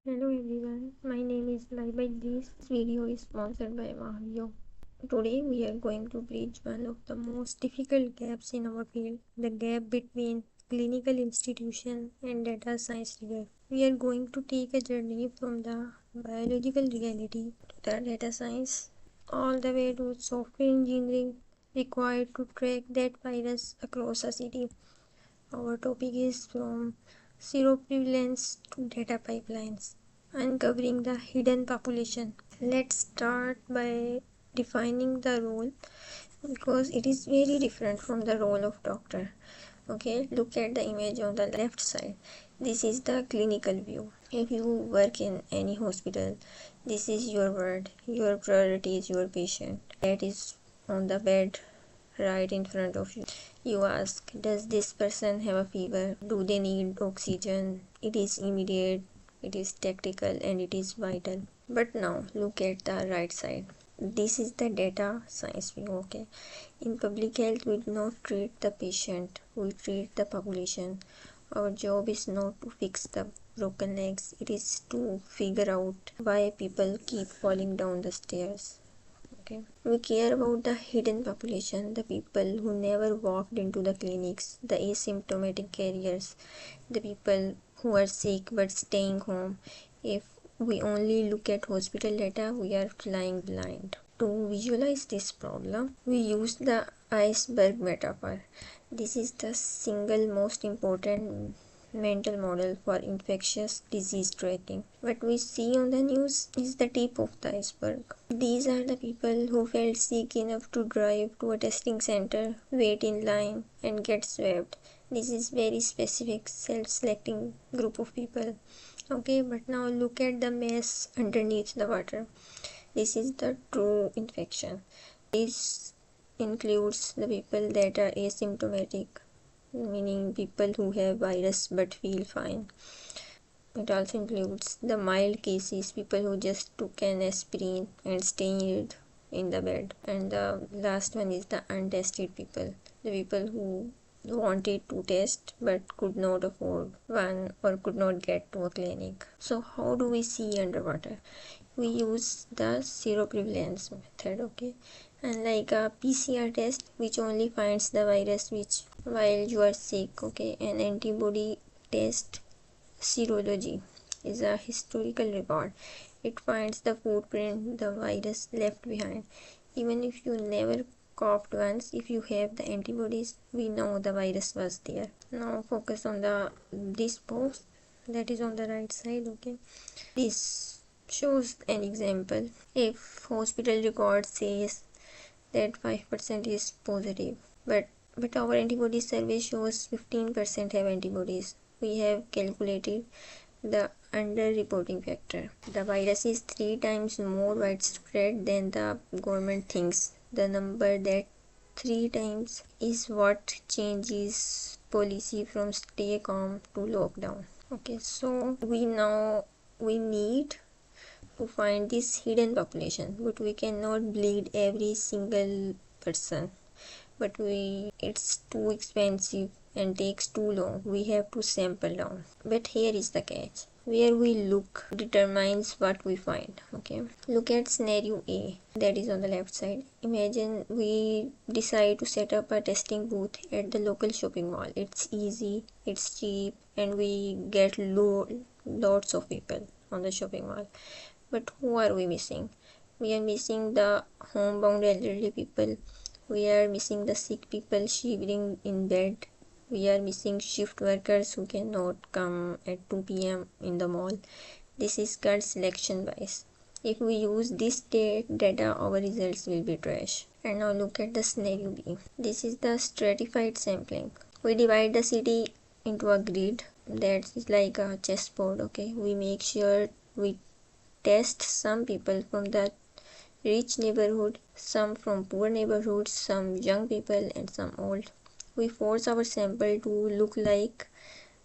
Hello everyone, my name is Laiba. This video is sponsored by Mahio. Today we are going to bridge one of the most difficult gaps in our field, the gap between clinical institution and data science rigor. We are going to take a journey from the biological reality to the data science, all the way to software engineering required to track that virus across a city. Our topic is from seroprevalence to data pipelines, uncovering the hidden population. Let's start by defining the role because it is very different from the role of doctor. Okay, look at the image on the left side. This is the clinical view. If you work in any hospital, this is your ward. Your priority is your patient. That is on the bed right in front of you. You ask, does this person have a fever? Do they need oxygen? It is immediate, it is tactical, and it is vital. But now look at the right side. This is the data science view. Okay, in public health we do not treat the patient, we treat the population. Our job is not to fix the broken legs, it is to figure out why people keep falling down the stairs. Okay. We care about the hidden population, the people who never walked into the clinics, the asymptomatic carriers, the people who are sick but staying home. If we only look at hospital data, we are flying blind. To visualize this problem, we use the iceberg metaphor. This is the single most important mental model for infectious disease tracking. What we see on the news is the tip of the iceberg. These are the people who felt sick enough to drive to a testing center, wait in line, and get swabbed. This is very specific self-selecting group of people. Okay, but now look at the mess underneath the water. This is the true infection. This includes the people that are asymptomatic, meaning people who have virus but feel fine. It also includes the mild cases, people who just took an aspirin and stayed in the bed. And the last one is the untested people, the people who wanted to test but could not afford one or could not get to a clinic. So how do we see underwater? We use the seroprevalence method. Okay, unlike a PCR test which only finds the virus while you are sick. Okay, an antibody test, serology, is a historical record. It finds the footprint the virus left behind. Even if you never coughed once, if you have the antibodies, we know the virus was there. Now focus on this box that is on the right side. Okay, this shows an example. If hospital record says that 5% is positive, but our antibody survey shows 15% have antibodies, we have calculated the underreporting factor. The virus is 3 times more widespread than the government thinks. The number that 3 times is what changes policy from stay calm to lockdown. Okay, so we need to find this hidden population, but we cannot bleed every single person. But it's too expensive and takes too long. We have to sample down. But here is the catch. Where we look determines what we find. Okay, look at scenario A, that is on the left side. Imagine we decide to set up a testing booth at the local shopping mall. It's easy, it's cheap, and we get lots of people on the shopping mall. But who are we missing? We are missing the homebound elderly people. We are missing the sick people shivering in bed. We are missing shift workers who cannot come at 2 p.m. in the mall. This is called selection bias. If we use this data, our results will be trash. And now look at the scenario B. This is the stratified sampling. We divide the city into a grid that is like a chessboard. Okay, we make sure we test some people from the rich neighborhood, some from poor neighborhoods, some young people, and some old. We force our sample to look like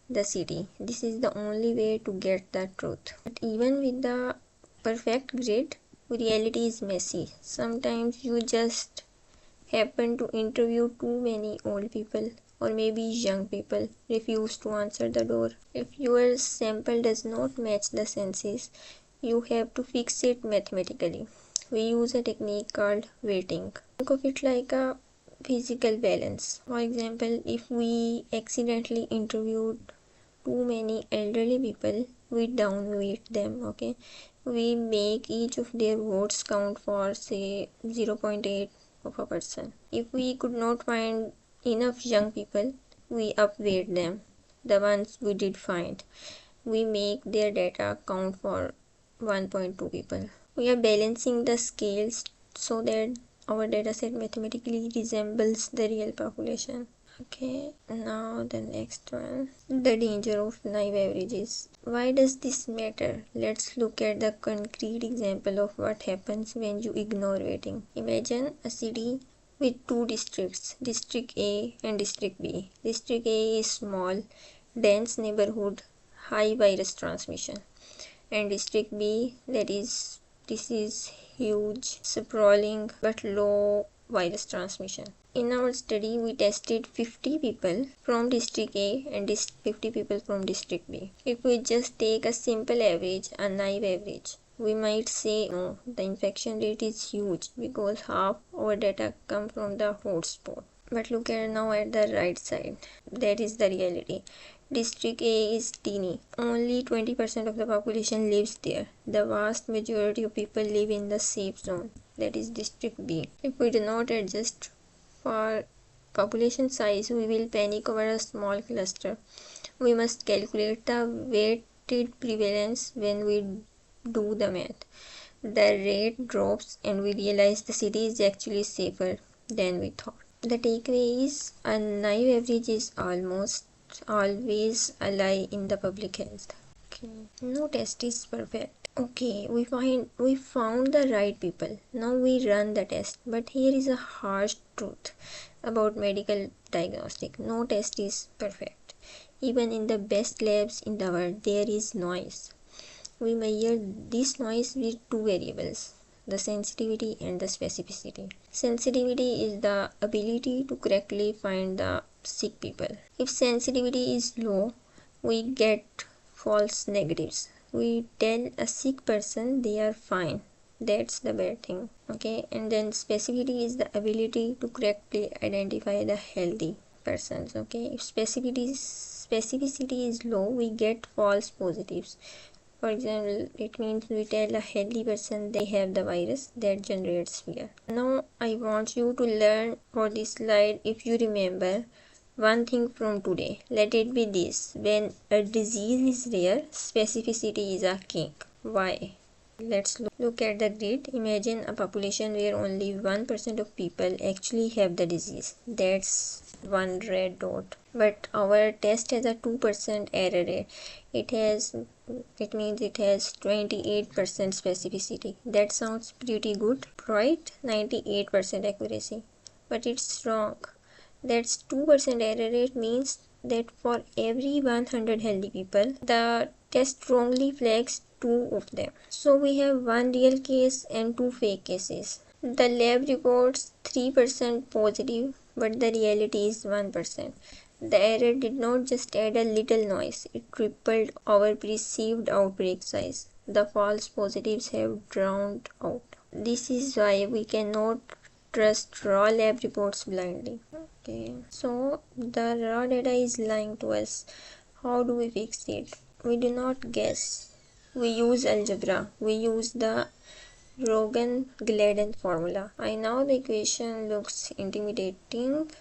the city. This is the only way to get the truth. But even with the perfect grid, reality is messy. Sometimes you just happen to interview too many old people, or maybe young people refuse to answer the door. If your sample does not match the census, you have to fix it mathematically. We use a technique called weighting. Think of it like a physical balance. For example, if we accidentally interviewed too many elderly people, we downweight them, okay? We make each of their votes count for say 0.8 of a person. If we could not find enough young people, we upweight them. The ones we did find, we make their data count for 1.2 people. We are balancing the scales so that our dataset mathematically resembles the real population. Okay, now the next one, the danger of naive averages. Why does this matter? Let's look at the concrete example of what happens when you ignore weighting. Imagine a city with two districts, District A and District B. District A is small, dense neighborhood, high virus transmission, and District B, this is huge, sprawling but low virus transmission. In our study, we tested 50 people from District A and 50 people from District B. If we just take a simple average, a naive average, we might say, oh, the infection rate is huge because half our data come from the hotspot. But look at now at the right side. That is the reality. District A is teeny. Only 20% of the population lives there. The vast majority of people live in the safe zone. That is District B. If we do not adjust for population size, we will panic over a small cluster. We must calculate the weighted prevalence. When we do the math, the rate drops and we realize the city is actually safer than we thought. The takeaway is a naive average is almost always a lie in the public health. Okay, no test is perfect. Okay, we found the right people. Now we run the test. But here is a harsh truth about medical diagnostic. No test is perfect. Even in the best labs in the world, there is noise. We measure this noise with two variables, the sensitivity and the specificity. Sensitivity is the ability to correctly find the sick people. If sensitivity is low, we get false negatives. We tell a sick person they are fine. That's the bad thing. Okay, and then specificity is the ability to correctly identify the healthy persons. Okay, if specificity is low, we get false positives. For example, it means we tell a healthy person they have the virus. That generates fear. Now I want you to learn for this slide, if you remember one thing from today, let it be this: when a disease is rare, specificity is a king. Why? Let's look at the grid. Imagine a population where only 1% of people actually have the disease. That's one red dot. But our test has a 2% error rate. It means it has 28% specificity. That sounds pretty good, right? 98% accuracy. But it's wrong. That's 2% error rate means that for every 100 healthy people, the test wrongly flags 2 of them. So we have one real case and 2 fake cases. The lab reports 3% positive, but the reality is 1%. The error did not just add a little noise, it tripled our perceived outbreak size. The false positives have drowned out. This is why we cannot trust raw lab reports blindly. Okay, so the raw data is lying to us. How do we fix it? We do not guess. We use algebra. We use the Rogin-Gladden formula. I know the equation looks intimidating,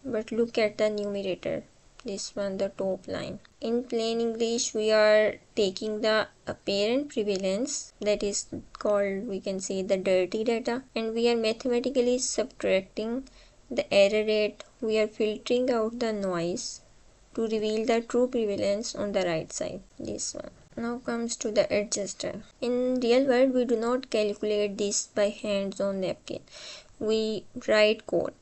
but look at the numerator. This one, the top line. In plain English, we are taking the apparent prevalence, that is called, we can say, the dirty data, and we are mathematically subtracting the error rate. We are filtering out the noise to reveal the true prevalence on the right side. This one. Now comes to the adjuster. In real world, we do not calculate this by hands on napkin. We write code.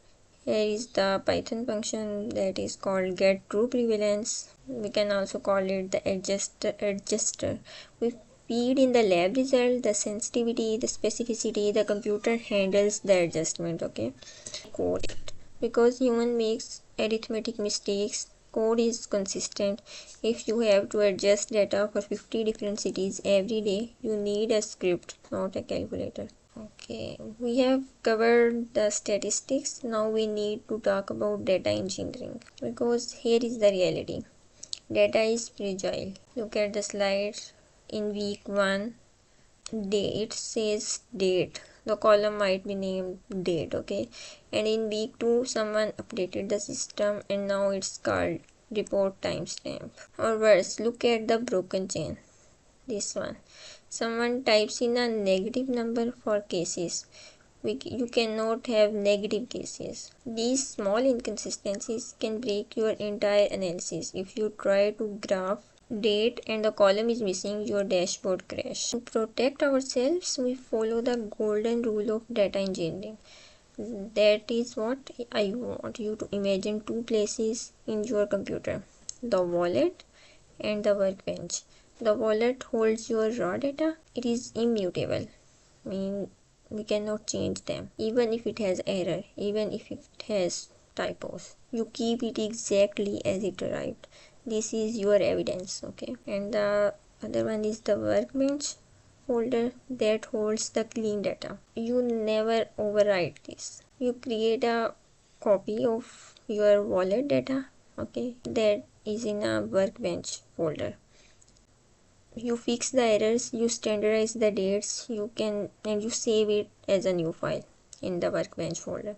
Here is the Python function that is called getTruePrevalence. We can also call it the adjuster. We feed in the lab result, the sensitivity, the specificity. The computer handles the adjustment. Okay, code it because human makes arithmetic mistakes. Code is consistent. If you have to adjust data for 50 different cities every day, you need a script, not a calculator. Okay, we have covered the statistics. Now we need to talk about data engineering, because here is the reality. Data is fragile. Look at the slides. In week 1, it says date. The column might be named date, okay? And in week 2, someone updated the system and now it's called report timestamp. Or worse, look at the broken chain. This one. Someone types in a negative number for cases. You cannot have negative cases. These small inconsistencies can break your entire analysis. If you try to graph date and the column is missing, your dashboard crash. To protect ourselves, we follow the golden rule of data engineering. That is what I want you to imagine: two places in your computer, the wallet and the workbench. The wallet holds your raw data. It is immutable. We cannot change them, even if it has error, even if it has typos. You keep it exactly as it arrived. This is your evidence, okay? And the other one is the workbench folder that holds the clean data. You never overwrite this. You create a copy of your wallet data, okay, that is in a workbench folder. You fix the errors, you standardize the dates, and you save it as a new file in the workbench folder.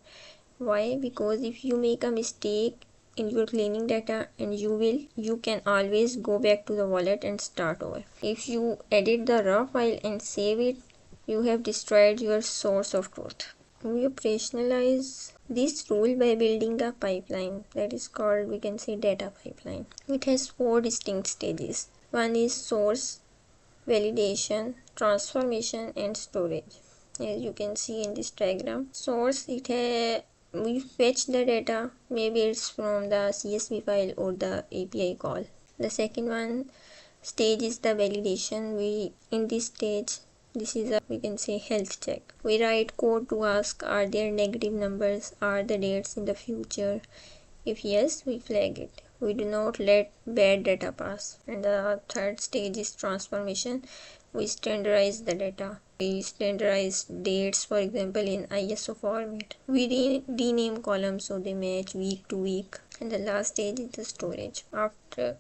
Why? Because if you make a mistake in your cleaning data, and you can always go back to the wallet and start over. If you edit the raw file and save it, you have destroyed your source of truth. We operationalize this rule by building a pipeline that is called, we can say, data pipeline. It has 4 distinct stages. One is source, validation, transformation, and storage. As you can see in this diagram, source, we fetch the data, maybe it's from the CSV file or the API call. The second one stage is the validation. In this stage, this is a, we can say, health check. We write code to ask, are there negative numbers, are the dates in the future? If yes, we flag it. We do not let bad data pass. And the third stage is transformation. We standardize the data. We standardize dates, for example, in ISO format. We rename columns so they match week to week. And the last stage is the storage.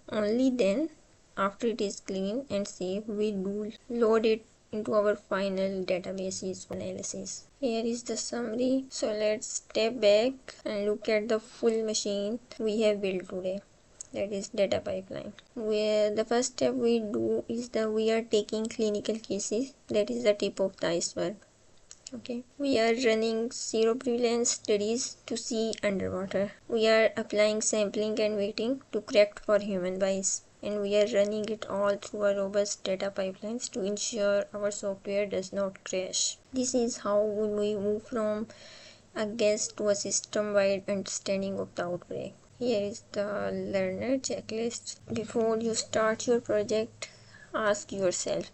Only then, after it is clean and safe, we do load it into our final databases analysis. Here is the summary. So let's step back and look at the full machine we have built today. That is data pipeline. Where the first step we do is we are taking clinical cases. That is the tip of the iceberg. Okay, we are running seroprevalence studies to see underwater. We are applying sampling and weighting to correct for human bias. And we are running it all through our robust data pipelines to ensure our software does not crash. This is how we move from a guess to a system-wide understanding of the outbreak. Here is the learner checklist. Before you start your project, ask yourself,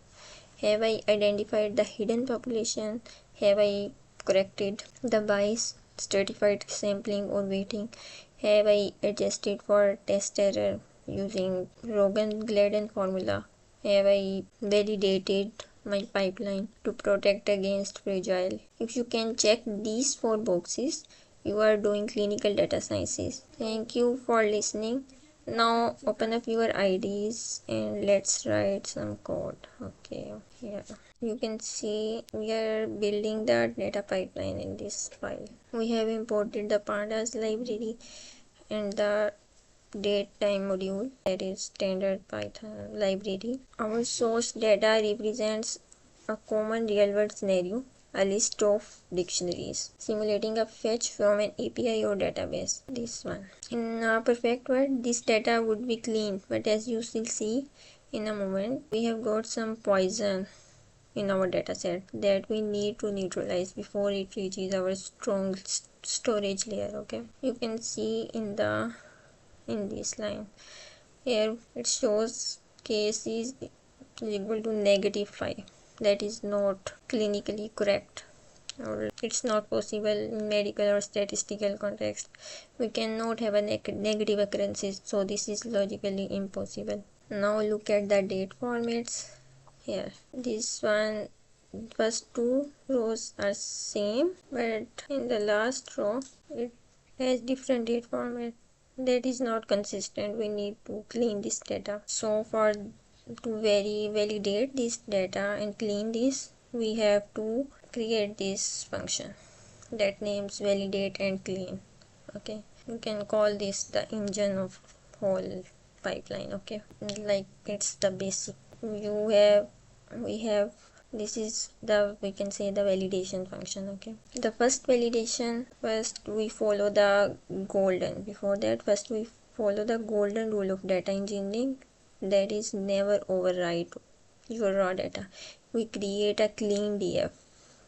have I identified the hidden population? Have I corrected the bias, stratified sampling or weighting? Have I adjusted for test error using Rogin-Gladden formula? Have I validated my pipeline to protect against fragile? If you can check these 4 boxes, you are doing clinical data sciences. Thank you for listening. Now open up your IDs and let's write some code. Okay, here you can see we are building the data pipeline in this file. We have imported the pandas library and the date time module, that is standard Python library. Our source data represents a common real world scenario, a list of dictionaries simulating a fetch from an API or database. This one. In a perfect world, this data would be clean, but as you will see in a moment, we have got some poison in our dataset that we need to neutralize before it reaches our strong storage layer. Okay, you can see in this line here it shows case is equal to -5. That is not clinically correct. or it's not possible in medical or statistical context. We cannot have a negative occurrences, so this is logically impossible. Now look at the date formats. Here, this one, first two rows are same, but in the last row it has different date format. That is not consistent. We need to clean this data. So for to validate this data and clean this, we have to create this function that names validate and clean. Okay, you can call this the engine of whole pipeline. Okay, like it's the basic. We have this is the, we can say, the validation function. Okay, the first validation, first we follow the golden, before that first we follow the golden rule of data engineering, that is never overwrite your raw data. We create a clean df.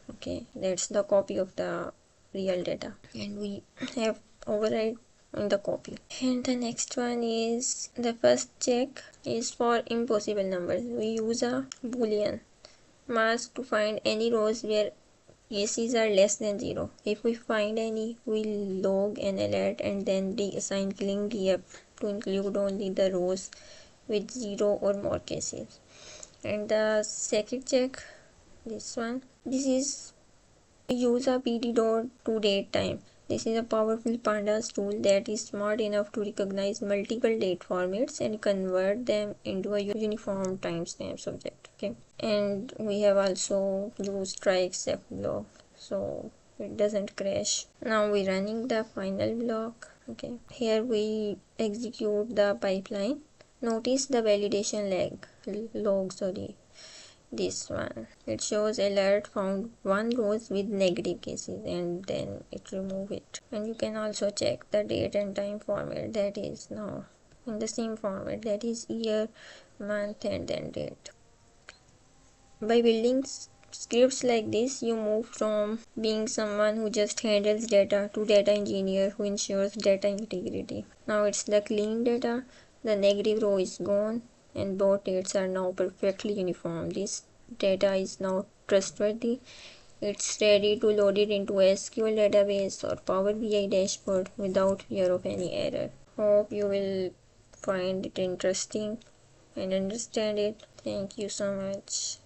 Okay, that's the copy of the real data, and we have override on the copy. And the next one is, the first check is for impossible numbers. We use a boolean mask to find any rows where cases are less than 0. If we find any, we log an alert and then reassign clean df to include only the rows with 0 or more cases. And the second check, this one, this is, we use a pd.toDateTime. This is a powerful pandas tool that is smart enough to recognize multiple date formats and convert them into a uniform timestamp object. Okay, and we have also used try except block so it doesn't crash. Now we're running the final block. Okay, here we execute the pipeline. Notice the validation log, this one, it shows alert found one rows with negative cases, and then it remove it. And you can also check the date and time format, that is now in the same format, that is year, month, and then date. By building scripts like this, you move from being someone who just handles data to data engineer who ensures data integrity. Now it's the clean data, the negative row is gone, and both dates are now perfectly uniform. This data is now trustworthy. It's ready to load it into SQL database or Power BI dashboard without fear of any error. Hope you will find it interesting and understand it. Thank you so much.